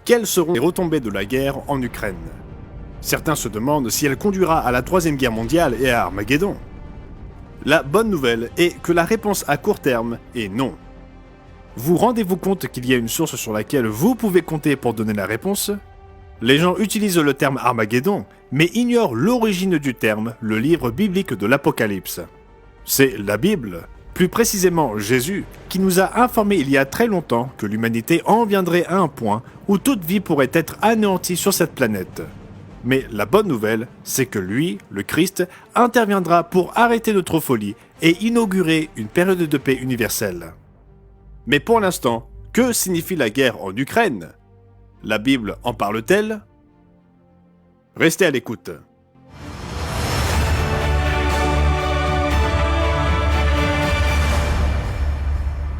Quelles seront les retombées de la guerre en Ukraine? Certains se demandent si elle conduira à la Troisième Guerre mondiale et à Armageddon. La bonne nouvelle est que la réponse à court terme est non. Vous rendez-vous compte qu'il y a une source sur laquelle vous pouvez compter pour donner la réponse? Les gens utilisent le terme Armageddon, mais ignorent l'origine du terme, le livre biblique de l'Apocalypse. C'est la Bible, plus précisément Jésus, qui nous a informé il y a très longtemps que l'humanité en viendrait à un point où toute vie pourrait être anéantie sur cette planète. Mais la bonne nouvelle, c'est que lui, le Christ, interviendra pour arrêter notre folie et inaugurer une période de paix universelle. Mais pour l'instant, que signifie la guerre en Ukraine? La Bible en parle-t-elle? Restez à l'écoute.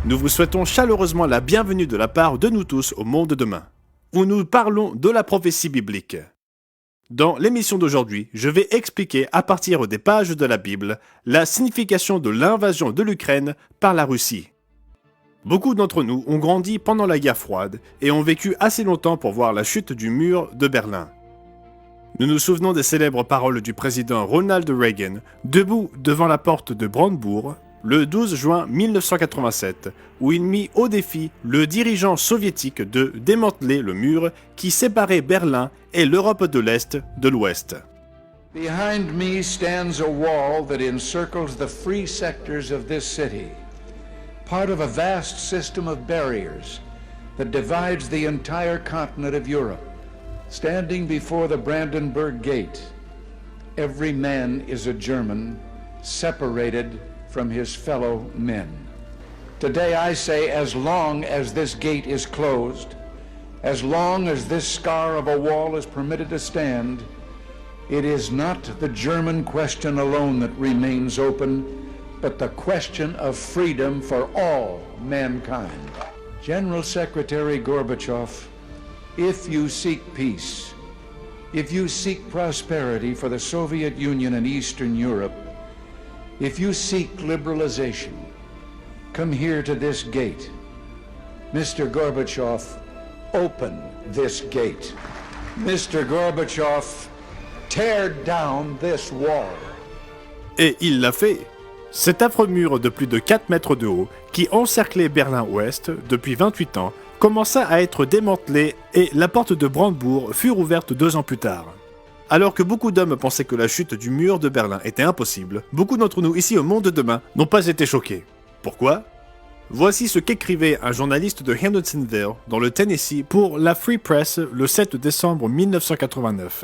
Nous vous souhaitons chaleureusement la bienvenue de la part de nous tous au Monde demain, où nous parlons de la prophétie biblique. Dans l'émission d'aujourd'hui, je vais expliquer à partir des pages de la Bible la signification de l'invasion de l'Ukraine par la Russie. Beaucoup d'entre nous ont grandi pendant la guerre froide et ont vécu assez longtemps pour voir la chute du mur de Berlin. Nous nous souvenons des célèbres paroles du président Ronald Reagan, debout devant la porte de Brandebourg, le 12 juin 1987, où il mit au défi le dirigeant soviétique de démanteler le mur qui séparait Berlin et l'Europe de l'Est de l'Ouest. Behind me stands a wall that encircles the free sectors of this city, part of a vast system of barriers that divides the entire continent of Europe. Standing before the Brandenburg Gate, every man is a German, separated from his fellow men. Today I say, as long as this gate is closed, as long as this scar of a wall is permitted to stand, it is not the German question alone that remains open, but the question of freedom for all mankind. General Secretary Gorbachev, if you seek peace, if you seek prosperity for the Soviet Union and Eastern Europe, if you seek liberalization, come here to this gate. Mr. Gorbachev, open this gate. Mr. Gorbachev, tear down this wall. Et il l'a fait. Cet affreux mur de plus de 4 mètres de haut, qui encerclait Berlin-Ouest depuis 28 ans, commença à être démantelé et la porte de Brandebourg fut rouverte 2 ans plus tard. Alors que beaucoup d'hommes pensaient que la chute du mur de Berlin était impossible, beaucoup d'entre nous ici au Monde demain n'ont pas été choqués. Pourquoi? Voici ce qu'écrivait un journaliste de Hendersonville, dans le Tennessee, pour la Free Press le 7 décembre 1989.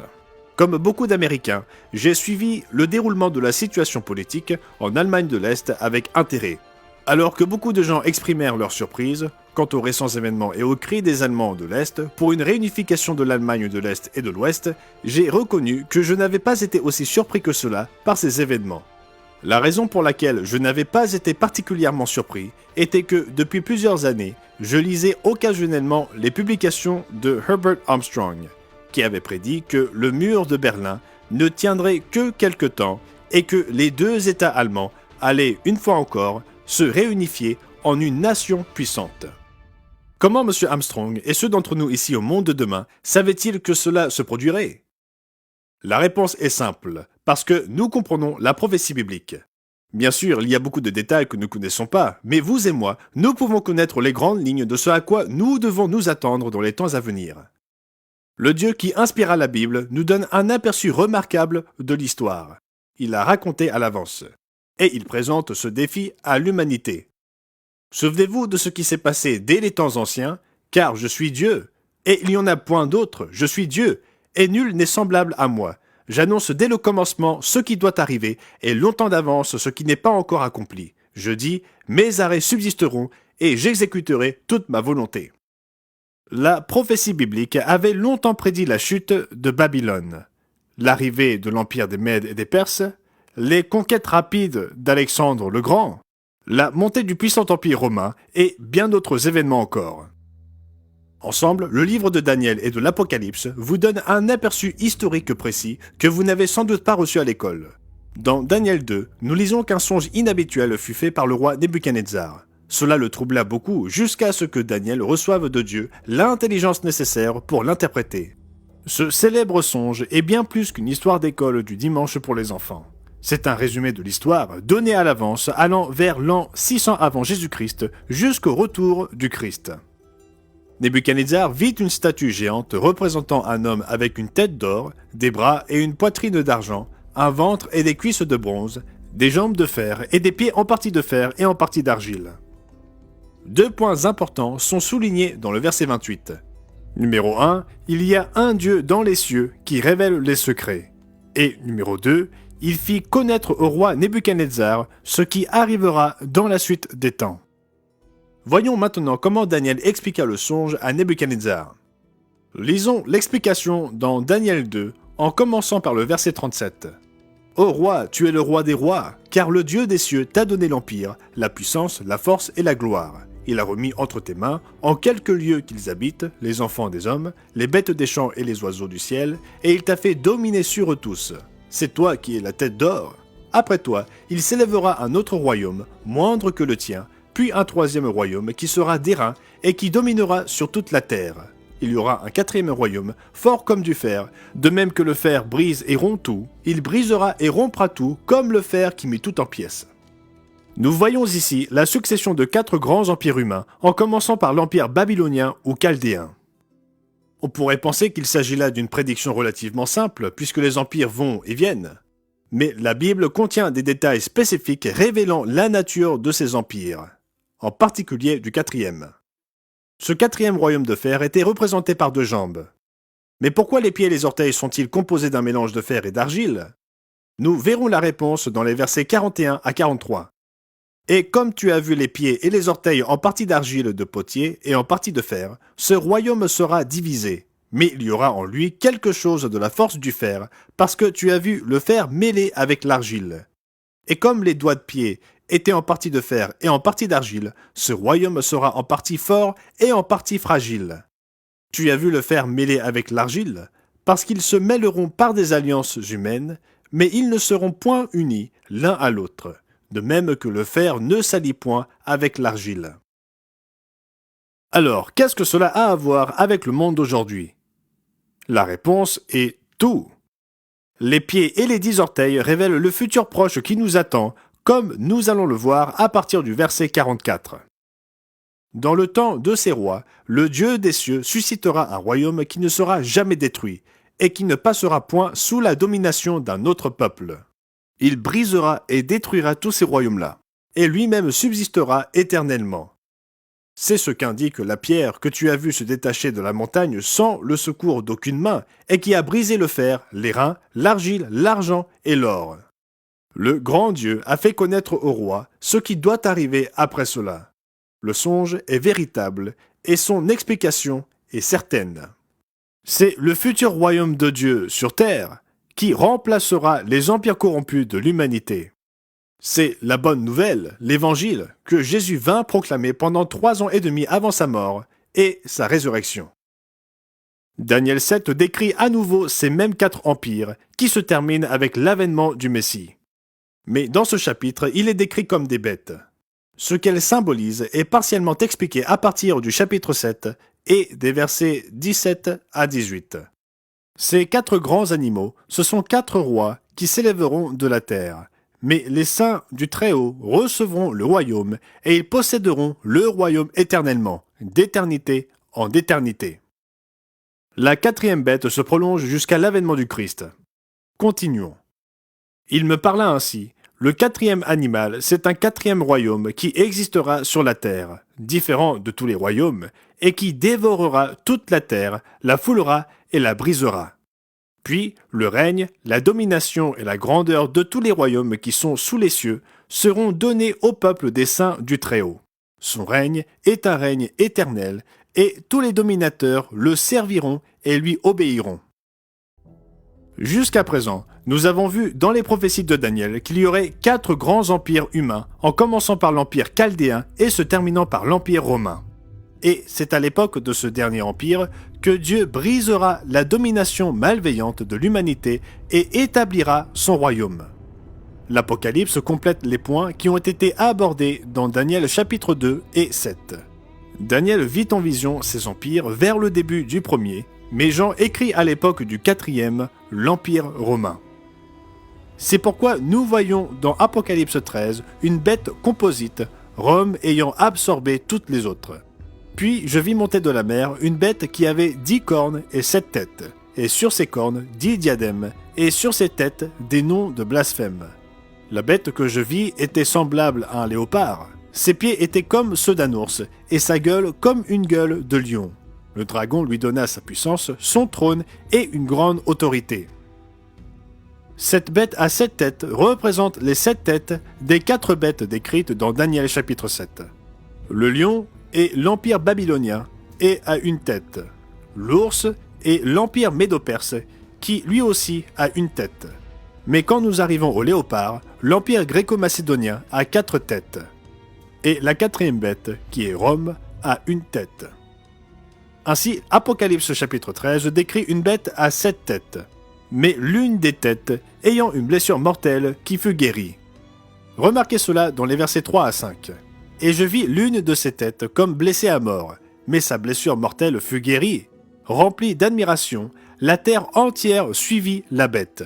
Comme beaucoup d'Américains, j'ai suivi le déroulement de la situation politique en Allemagne de l'Est avec intérêt. Alors que beaucoup de gens exprimèrent leur surprise quant aux récents événements et aux cris des Allemands de l'Est pour une réunification de l'Allemagne de l'Est et de l'Ouest, j'ai reconnu que je n'avais pas été aussi surpris que cela par ces événements. La raison pour laquelle je n'avais pas été particulièrement surpris était que, depuis plusieurs années, je lisais occasionnellement les publications de Herbert Armstrong, qui avait prédit que le mur de Berlin ne tiendrait que quelque temps et que les deux États allemands allaient, une fois encore, se réunifier en une nation puissante. Comment M. Armstrong et ceux d'entre nous ici au Monde de demain savaient-ils que cela se produirait? La réponse est simple, parce que nous comprenons la prophétie biblique. Bien sûr, il y a beaucoup de détails que nous ne connaissons pas, mais vous et moi, nous pouvons connaître les grandes lignes de ce à quoi nous devons nous attendre dans les temps à venir. Le Dieu qui inspira la Bible nous donne un aperçu remarquable de l'histoire. Il l'a raconté à l'avance. Et il présente ce défi à l'humanité. Souvenez-vous de ce qui s'est passé dès les temps anciens, car je suis Dieu, et il n'y en a point d'autre, je suis Dieu, et nul n'est semblable à moi. J'annonce dès le commencement ce qui doit arriver, et longtemps d'avance ce qui n'est pas encore accompli. Je dis, mes arrêts subsisteront, et j'exécuterai toute ma volonté. La prophétie biblique avait longtemps prédit la chute de Babylone, l'arrivée de l'empire des Mèdes et des Perses, les conquêtes rapides d'Alexandre le Grand, la montée du puissant empire romain et bien d'autres événements encore. Ensemble, le livre de Daniel et de l'Apocalypse vous donne un aperçu historique précis que vous n'avez sans doute pas reçu à l'école. Dans Daniel 2, nous lisons qu'un songe inhabituel fut fait par le roi Nebuchadnezzar. Cela le troubla beaucoup jusqu'à ce que Daniel reçoive de Dieu l'intelligence nécessaire pour l'interpréter. Ce célèbre songe est bien plus qu'une histoire d'école du dimanche pour les enfants. C'est un résumé de l'histoire donné à l'avance allant vers l'an 600 avant Jésus-Christ jusqu'au retour du Christ. Nebuchadnezzar vit une statue géante représentant un homme avec une tête d'or, des bras et une poitrine d'argent, un ventre et des cuisses de bronze, des jambes de fer et des pieds en partie de fer et en partie d'argile. 2 points importants sont soulignés dans le verset 28. Numéro 1, il y a un Dieu dans les cieux qui révèle les secrets. Et numéro 2, il fit connaître au roi Nebuchadnezzar ce qui arrivera dans la suite des temps. Voyons maintenant comment Daniel expliqua le songe à Nebuchadnezzar. Lisons l'explication dans Daniel 2 en commençant par le verset 37. « Ô roi, tu es le roi des rois, car le Dieu des cieux t'a donné l'empire, la puissance, la force et la gloire. Il a remis entre tes mains, en quelques lieux qu'ils habitent, les enfants des hommes, les bêtes des champs et les oiseaux du ciel, et il t'a fait dominer sur eux tous. C'est toi qui es la tête d'or. Après toi, il s'élèvera un autre royaume, moindre que le tien, puis un 3e royaume qui sera d'airain et qui dominera sur toute la terre. Il y aura un 4e royaume, fort comme du fer, de même que le fer brise et rompt tout, il brisera et rompra tout comme le fer qui met tout en pièces. » Nous voyons ici la succession de 4 grands empires humains, en commençant par l'empire babylonien ou chaldéen. On pourrait penser qu'il s'agit là d'une prédiction relativement simple, puisque les empires vont et viennent. Mais la Bible contient des détails spécifiques révélant la nature de ces empires, en particulier du 4e. Ce 4e royaume de fer était représenté par 2 jambes. Mais pourquoi les pieds et les orteils sont-ils composés d'un mélange de fer et d'argile? Nous verrons la réponse dans les versets 41 à 43. Et comme tu as vu les pieds et les orteils en partie d'argile de potier et en partie de fer, ce royaume sera divisé. Mais il y aura en lui quelque chose de la force du fer, parce que tu as vu le fer mêlé avec l'argile. Et comme les doigts de pied étaient en partie de fer et en partie d'argile, ce royaume sera en partie fort et en partie fragile. Tu as vu le fer mêlé avec l'argile, parce qu'ils se mêleront par des alliances humaines, mais ils ne seront point unis l'un à l'autre. De même que le fer ne s'allie point avec l'argile. Alors, qu'est-ce que cela a à voir avec le monde d'aujourd'hui? La réponse est tout. Les pieds et les 10 orteils révèlent le futur proche qui nous attend, comme nous allons le voir à partir du verset 44. Dans le temps de ces rois, le Dieu des cieux suscitera un royaume qui ne sera jamais détruit, et qui ne passera point sous la domination d'un autre peuple. Il brisera et détruira tous ces royaumes-là, et lui-même subsistera éternellement. C'est ce qu'indique la pierre que tu as vue se détacher de la montagne sans le secours d'aucune main, et qui a brisé le fer, l'airain, l'argile, l'argent et l'or. Le grand Dieu a fait connaître au roi ce qui doit arriver après cela. Le songe est véritable, et son explication est certaine. C'est le futur royaume de Dieu sur terre qui remplacera les empires corrompus de l'humanité. C'est la bonne nouvelle, l'évangile, que Jésus vint proclamer pendant 3 ans et demi avant sa mort et sa résurrection. Daniel 7 décrit à nouveau ces mêmes 4 empires qui se terminent avec l'avènement du Messie. Mais dans ce chapitre, il est décrit comme des bêtes. Ce qu'elles symbolisent est partiellement expliqué à partir du chapitre 7 et des versets 17 à 18. Ces 4 grands animaux, ce sont 4 rois qui s'élèveront de la terre. Mais les saints du Très-Haut recevront le royaume et ils posséderont le royaume éternellement, d'éternité en éternité. La 4e bête se prolonge jusqu'à l'avènement du Christ. Continuons. Il me parla ainsi. Le 4e animal, c'est un 4e royaume qui existera sur la terre, différent de tous les royaumes, et qui dévorera toute la terre, la foulera et la brisera. Puis, le règne, la domination et la grandeur de tous les royaumes qui sont sous les cieux seront donnés au peuple des saints du Très-Haut. Son règne est un règne éternel, et tous les dominateurs le serviront et lui obéiront. Jusqu'à présent, nous avons vu dans les prophéties de Daniel qu'il y aurait 4 grands empires humains, en commençant par l'empire chaldéen et se terminant par l'empire romain. Et c'est à l'époque de ce dernier empire que Dieu brisera la domination malveillante de l'humanité et établira son royaume. L'Apocalypse complète les points qui ont été abordés dans Daniel chapitre 2 et 7. Daniel vit en vision ces empires vers le début du premier, mais Jean écrit à l'époque du quatrième, l'Empire romain. C'est pourquoi nous voyons dans Apocalypse 13 une bête composite, Rome ayant absorbé toutes les autres. Puis je vis monter de la mer une bête qui avait 10 cornes et 7 têtes, et sur ses cornes 10 diadèmes, et sur ses têtes des noms de blasphème. La bête que je vis était semblable à un léopard. Ses pieds étaient comme ceux d'un ours, et sa gueule comme une gueule de lion. Le dragon lui donna sa puissance, son trône et une grande autorité. Cette bête à 7 têtes représente les 7 têtes des 4 bêtes décrites dans Daniel chapitre 7. Le lion est l'empire babylonien et a une tête. L'ours est l'empire médo-perse qui lui aussi a une tête. Mais quand nous arrivons au léopard, l'empire gréco-macédonien a 4 têtes. Et la 4e bête, qui est Rome, a une tête. Ainsi, Apocalypse chapitre 13 décrit une bête à 7 têtes, mais l'une des têtes ayant une blessure mortelle qui fut guérie. Remarquez cela dans les versets 3 à 5. « Et je vis l'une de ces têtes comme blessée à mort, mais sa blessure mortelle fut guérie. Remplie d'admiration, la terre entière suivit la bête.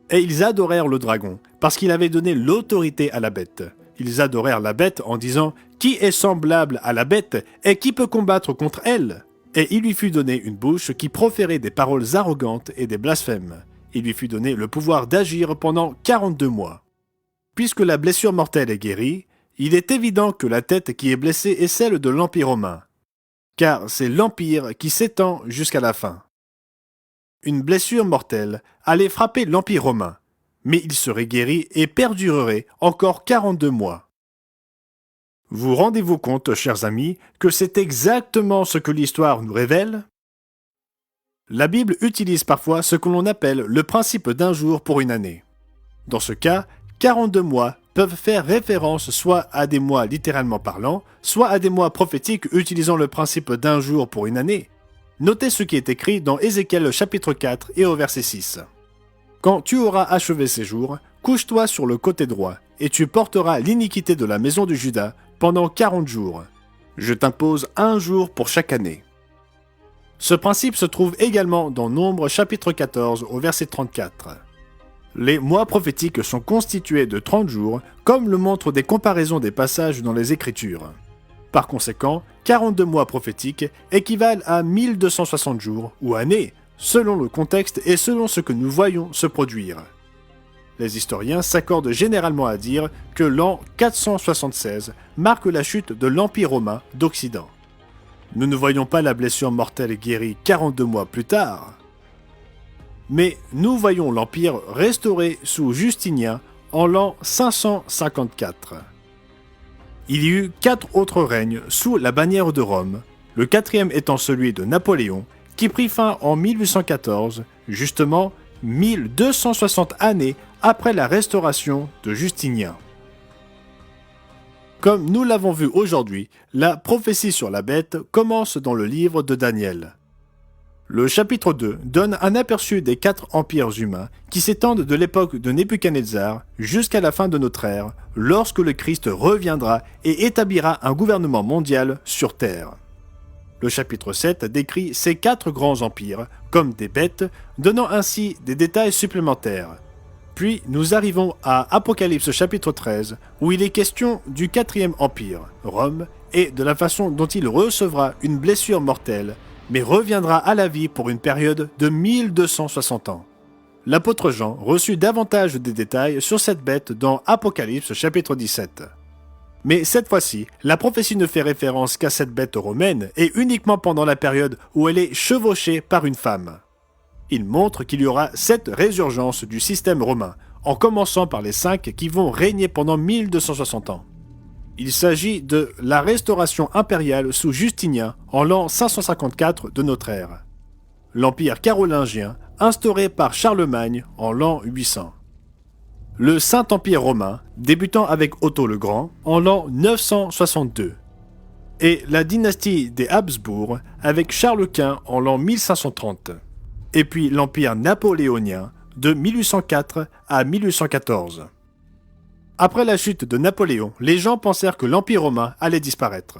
Et ils adorèrent le dragon, parce qu'il avait donné l'autorité à la bête. Ils adorèrent la bête en disant « Qui est semblable à la bête et qui peut combattre contre elle ?» Et il lui fut donné une bouche qui proférait des paroles arrogantes et des blasphèmes. Il lui fut donné le pouvoir d'agir pendant 42 mois. Puisque la blessure mortelle est guérie, il est évident que la tête qui est blessée est celle de l'Empire romain, car c'est l'Empire qui s'étend jusqu'à la fin. Une blessure mortelle allait frapper l'Empire romain, mais il serait guéri et perdurerait encore 42 mois. Vous rendez-vous compte, chers amis, que c'est exactement ce que l'histoire nous révèle ? La Bible utilise parfois ce que l'on appelle le principe d'un jour pour une année. Dans ce cas, 42 mois peuvent faire référence soit à des mois littéralement parlant, soit à des mois prophétiques utilisant le principe d'un jour pour une année. Notez ce qui est écrit dans Ézéchiel chapitre 4 et au verset 6. « Quand tu auras achevé ces jours, couche-toi sur le côté droit, et tu porteras l'iniquité de la maison de Juda pendant 40 jours. Je t'impose un jour pour chaque année. » Ce principe se trouve également dans Nombre chapitre 14 au verset 34. Les mois prophétiques sont constitués de 30 jours, comme le montrent des comparaisons des passages dans les Écritures. Par conséquent, 42 mois prophétiques équivalent à 1260 jours ou années, selon le contexte et selon ce que nous voyons se produire. Les historiens s'accordent généralement à dire que l'an 476 marque la chute de l'Empire romain d'Occident. Nous ne voyons pas la blessure mortelle guérie 42 mois plus tard, mais nous voyons l'Empire restauré sous Justinien en l'an 554. Il y eut 4 autres règnes sous la bannière de Rome, le 4e étant celui de Napoléon, qui prit fin en 1814, justement 1260 années après la restauration de Justinien. Comme nous l'avons vu aujourd'hui, la prophétie sur la bête commence dans le livre de Daniel. Le chapitre 2 donne un aperçu des 4 empires humains qui s'étendent de l'époque de Nebuchadnezzar jusqu'à la fin de notre ère, lorsque le Christ reviendra et établira un gouvernement mondial sur terre. Le chapitre 7 décrit ces 4 grands empires comme des bêtes, donnant ainsi des détails supplémentaires. Puis nous arrivons à Apocalypse chapitre 13, où il est question du 4e empire, Rome, et de la façon dont il recevra une blessure mortelle, mais reviendra à la vie pour une période de 1260 ans. L'apôtre Jean reçut davantage de détails sur cette bête dans Apocalypse chapitre 17. Mais cette fois-ci, la prophétie ne fait référence qu'à cette bête romaine et uniquement pendant la période où elle est chevauchée par une femme. Il montre qu'il y aura 7 résurgences du système romain, en commençant par les 5 qui vont régner pendant 1260 ans. Il s'agit de la restauration impériale sous Justinien en l'an 554 de notre ère, l'empire carolingien instauré par Charlemagne en l'an 800, le Saint-Empire romain débutant avec Otto le Grand en l'an 962, et la dynastie des Habsbourg avec Charles Quint en l'an 1530, et puis l'empire napoléonien de 1804 à 1814. Après la chute de Napoléon, les gens pensèrent que l'Empire romain allait disparaître.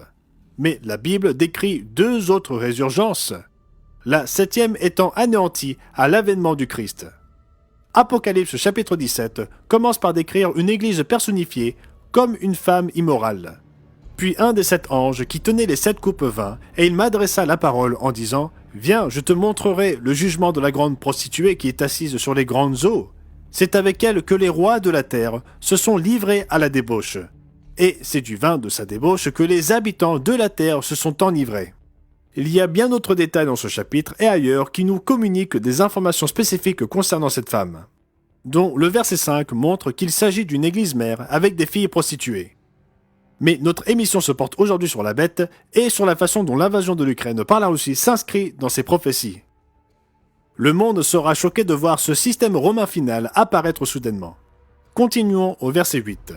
Mais la Bible décrit 2 autres résurgences, la 7e étant anéantie à l'avènement du Christ. Apocalypse chapitre 17 commence par décrire une église personnifiée comme une femme immorale. Puis un des 7 anges qui tenait les 7 coupes vint, et il m'adressa la parole en disant « Viens, je te montrerai le jugement de la grande prostituée qui est assise sur les grandes eaux. C'est avec elle que les rois de la terre se sont livrés à la débauche. Et c'est du vin de sa débauche que les habitants de la terre se sont enivrés. » Il y a bien d'autres détails dans ce chapitre et ailleurs qui nous communiquent des informations spécifiques concernant cette femme, dont le verset 5 montre qu'il s'agit d'une église mère avec des filles prostituées. Mais notre émission se porte aujourd'hui sur la bête et sur la façon dont l'invasion de l'Ukraine par la Russie s'inscrit dans ces prophéties. Le monde sera choqué de voir ce système romain final apparaître soudainement. Continuons au verset 8.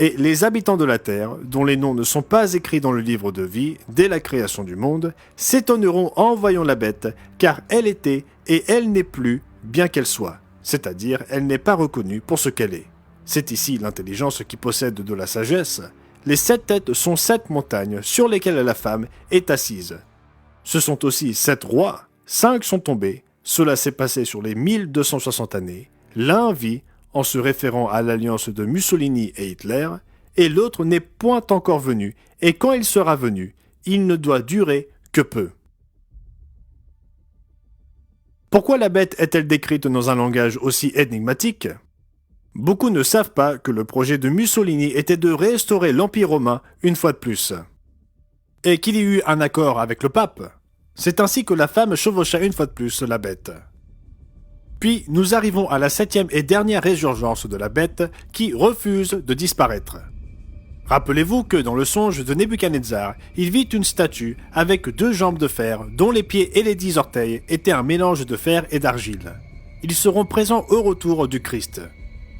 Et les habitants de la terre, dont les noms ne sont pas écrits dans le livre de vie dès la création du monde, s'étonneront en voyant la bête, car elle était et elle n'est plus, bien qu'elle soit. C'est-à-dire, elle n'est pas reconnue pour ce qu'elle est. C'est ici l'intelligence qui possède de la sagesse. Les 7 têtes sont 7 montagnes sur lesquelles la femme est assise. Ce sont aussi 7 rois, 5 sont tombés, cela s'est passé sur les 1260 années, l'un vit, en se référant à l'alliance de Mussolini et Hitler, et l'autre n'est point encore venu, et quand il sera venu, il ne doit durer que peu. Pourquoi la bête est-elle décrite dans un langage aussi énigmatique ? Beaucoup ne savent pas que le projet de Mussolini était de restaurer l'Empire romain une fois de plus, et qu'il y eut un accord avec le pape. C'est ainsi que la femme chevaucha une fois de plus la bête. Puis nous arrivons à la 7e et dernière résurgence de la bête qui refuse de disparaître. Rappelez-vous que dans le songe de Nebuchadnezzar, il vit une statue avec 2 jambes de fer dont les pieds et les 10 orteils étaient un mélange de fer et d'argile. Ils seront présents au retour du Christ.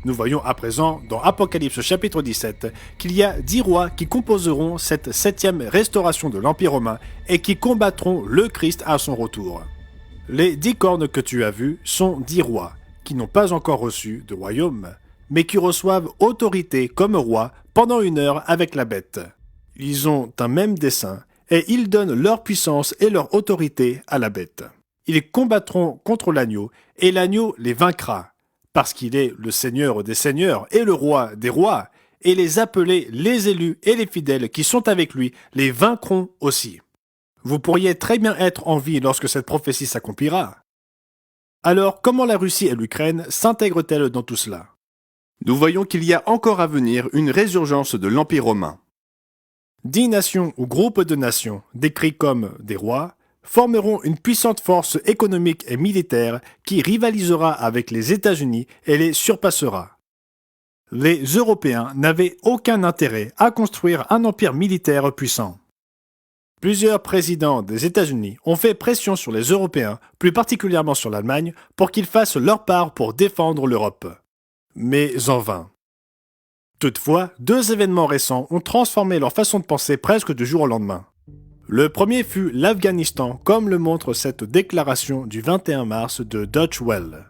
Nous voyons à présent dans Apocalypse chapitre 17 qu'il y a 10 rois qui composeront cette 7e restauration de l'Empire romain et qui combattront le Christ à son retour. Les 10 cornes que tu as vues sont 10 rois, qui n'ont pas encore reçu de royaume, mais qui reçoivent autorité comme rois pendant 1 heure avec la bête. Ils ont un même dessein, et ils donnent leur puissance et leur autorité à la bête. Ils combattront contre l'agneau, et l'agneau les vaincra, parce qu'il est le Seigneur des seigneurs et le roi des rois, et les appelés, les élus et les fidèles qui sont avec lui les vaincront aussi. Vous pourriez très bien être en vie lorsque cette prophétie s'accomplira. Alors, comment la Russie et l'Ukraine s'intègrent-elles dans tout cela ? Nous voyons qu'il y a encore à venir une résurgence de l'Empire romain. 10 nations ou groupes de nations, décrits comme des rois, formeront une puissante force économique et militaire qui rivalisera avec les États-Unis et les surpassera. Les Européens n'avaient aucun intérêt à construire un empire militaire puissant. Plusieurs présidents des États-Unis ont fait pression sur les Européens, plus particulièrement sur l'Allemagne, pour qu'ils fassent leur part pour défendre l'Europe. Mais en vain. Toutefois, 2 événements récents ont transformé leur façon de penser presque du jour au lendemain. Le premier fut l'Afghanistan, comme le montre cette déclaration du 21 mars de Deutsche Welle.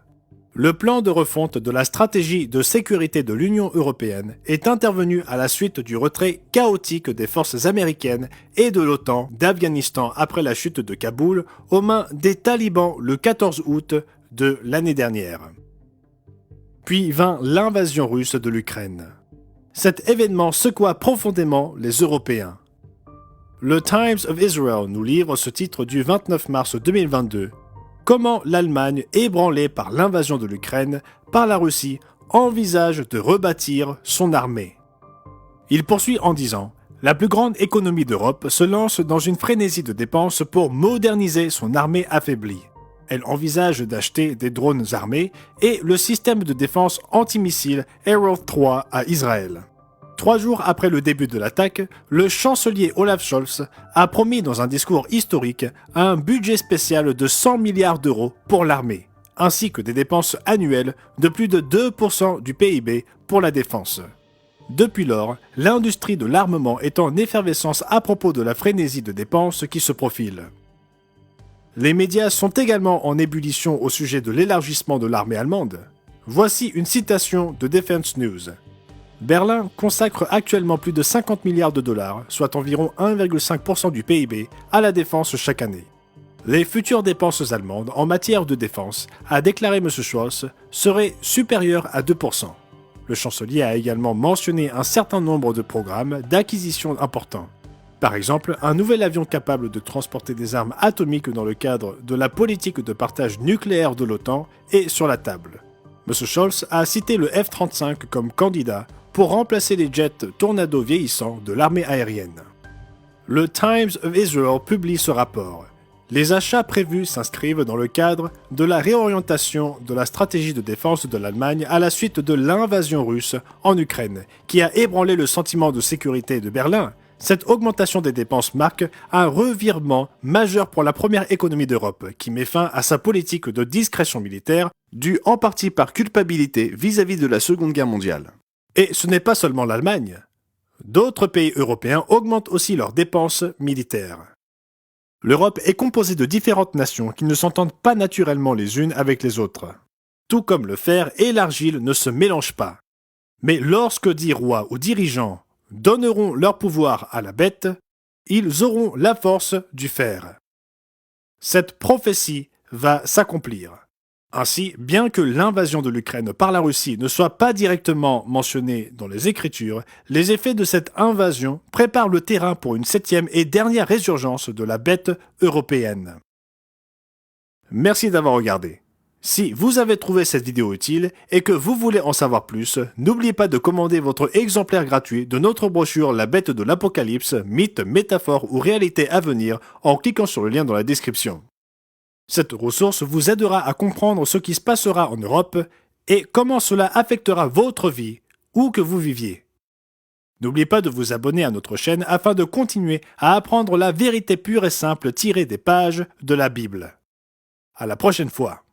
Le plan de refonte de la stratégie de sécurité de l'Union européenne est intervenu à la suite du retrait chaotique des forces américaines et de l'OTAN d'Afghanistan après la chute de Kaboul aux mains des talibans le 14 août de l'année dernière. Puis vint l'invasion russe de l'Ukraine. Cet événement secoua profondément les Européens. Le Times of Israel nous livre ce titre du 29 mars 2022. Comment l'Allemagne, ébranlée par l'invasion de l'Ukraine par la Russie, envisage de rebâtir son armée. Il poursuit en disant « La plus grande économie d'Europe se lance dans une frénésie de dépenses pour moderniser son armée affaiblie. Elle envisage d'acheter des drones armés et le système de défense antimissile Arrow 3 à Israël. » 3 jours après le début de l'attaque, le chancelier Olaf Scholz a promis dans un discours historique un budget spécial de 100 milliards d'euros pour l'armée, ainsi que des dépenses annuelles de plus de 2% du PIB pour la défense. Depuis lors, l'industrie de l'armement est en effervescence à propos de la frénésie de dépenses qui se profile. Les médias sont également en ébullition au sujet de l'élargissement de l'armée allemande. Voici une citation de Defense News. Berlin consacre actuellement plus de 50 milliards de dollars, soit environ 1,5% du PIB, à la défense chaque année. Les futures dépenses allemandes en matière de défense, a déclaré M. Scholz, seraient supérieures à 2%. Le chancelier a également mentionné un certain nombre de programmes d'acquisition importants. Par exemple, un nouvel avion capable de transporter des armes atomiques dans le cadre de la politique de partage nucléaire de l'OTAN est sur la table. M. Scholz a cité le F-35 comme candidat pour remplacer les jets Tornado vieillissants de l'armée aérienne. Le Times of Israel publie ce rapport. Les achats prévus s'inscrivent dans le cadre de la réorientation de la stratégie de défense de l'Allemagne à la suite de l'invasion russe en Ukraine, qui a ébranlé le sentiment de sécurité de Berlin. Cette augmentation des dépenses marque un revirement majeur pour la première économie d'Europe, qui met fin à sa politique de discrétion militaire, due en partie par culpabilité vis-à-vis de la Seconde Guerre mondiale. Et ce n'est pas seulement l'Allemagne. D'autres pays européens augmentent aussi leurs dépenses militaires. L'Europe est composée de différentes nations qui ne s'entendent pas naturellement les unes avec les autres. Tout comme le fer et l'argile ne se mélangent pas. Mais lorsque dix rois ou dirigeants donneront leur pouvoir à la bête, ils auront la force du fer. Cette prophétie va s'accomplir. Ainsi, bien que l'invasion de l'Ukraine par la Russie ne soit pas directement mentionnée dans les Écritures, les effets de cette invasion préparent le terrain pour une 7e et dernière résurgence de la bête européenne. Merci d'avoir regardé. Si vous avez trouvé cette vidéo utile et que vous voulez en savoir plus, n'oubliez pas de commander votre exemplaire gratuit de notre brochure La bête de l'Apocalypse, mythe, métaphore ou réalité à venir en cliquant sur le lien dans la description. Cette ressource vous aidera à comprendre ce qui se passera en Europe et comment cela affectera votre vie, où que vous viviez. N'oubliez pas de vous abonner à notre chaîne afin de continuer à apprendre la vérité pure et simple tirée des pages de la Bible. À la prochaine fois.